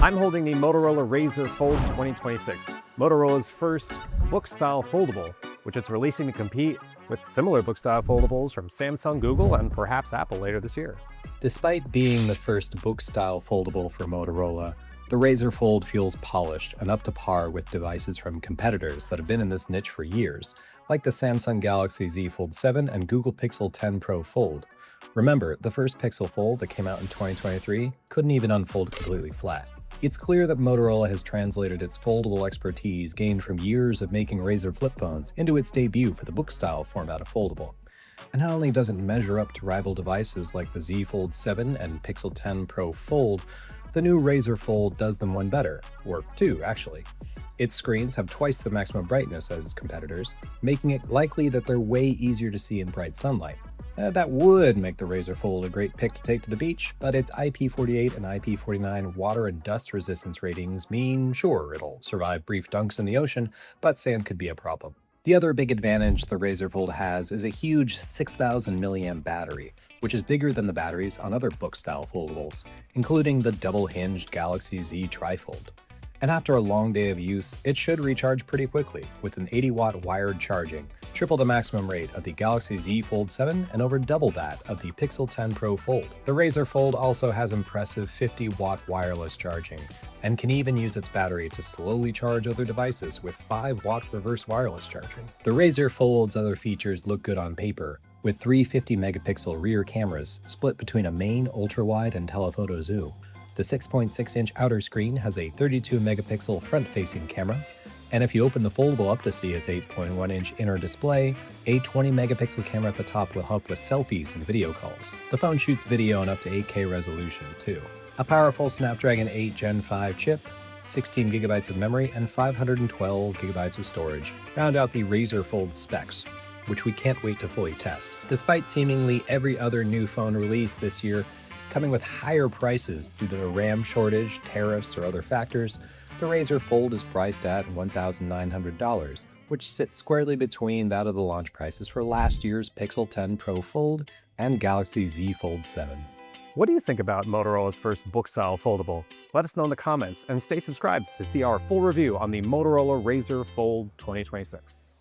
I'm holding the Motorola Razr Fold 2026, Motorola's first book-style foldable, which it's releasing to compete with similar book-style foldables from Samsung, Google, and perhaps Apple later this year. Despite being the first book-style foldable for Motorola, the Razr Fold feels polished and up to par with devices from competitors that have been in this niche for years, like the Samsung Galaxy Z Fold 7 and Google Pixel 10 Pro Fold. Remember, the first Pixel Fold that came out in 2023 couldn't even unfold completely flat. It's clear that Motorola has translated its foldable expertise gained from years of making Razr flip phones into its debut for the book-style format of foldable. And not only does it measure up to rival devices like the Z Fold 7 and Pixel 10 Pro Fold, the new Razr Fold does them one better, or two actually. Its screens have twice the maximum brightness as its competitors, making it likely that they're way easier to see in bright sunlight. That would make the Razr Fold a great pick to take to the beach, but its IP48 and IP49 water and dust resistance ratings mean sure, it'll survive brief dunks in the ocean, but sand could be a problem. The other big advantage the Razr Fold has is a huge 6,000 mAh battery, which is bigger than the batteries on other book-style foldables, including the double-hinged Galaxy Z Trifold. And after a long day of use, it should recharge pretty quickly with an 80-watt wired charging, triple the maximum rate of the Galaxy Z Fold 7 and over double that of the Pixel 10 Pro Fold. The Razr Fold also has impressive 50-watt wireless charging and can even use its battery to slowly charge other devices with 5-watt reverse wireless charging. The Razr Fold's other features look good on paper, with three 50-megapixel rear cameras split between a main, ultra-wide, and telephoto zoom. The 6.6-inch outer screen has a 32-megapixel front-facing camera, and if you open the foldable up to see its 8.1-inch inner display, a 20-megapixel camera at the top will help with selfies and video calls. The phone shoots video in up to 8K resolution, too. A powerful Snapdragon 8 Gen 5 chip, 16 gigabytes of memory, and 512 gigabytes of storage round out the Razr Fold specs, which we can't wait to fully test. Despite seemingly every other new phone release this year coming with higher prices due to the RAM shortage, tariffs, or other factors, the Razr Fold is priced at $1,900, which sits squarely between that of the launch prices for last year's Pixel 10 Pro Fold and Galaxy Z Fold 7. What do you think about Motorola's first book-style foldable? Let us know in the comments and stay subscribed to see our full review on the Motorola Razr Fold 2026.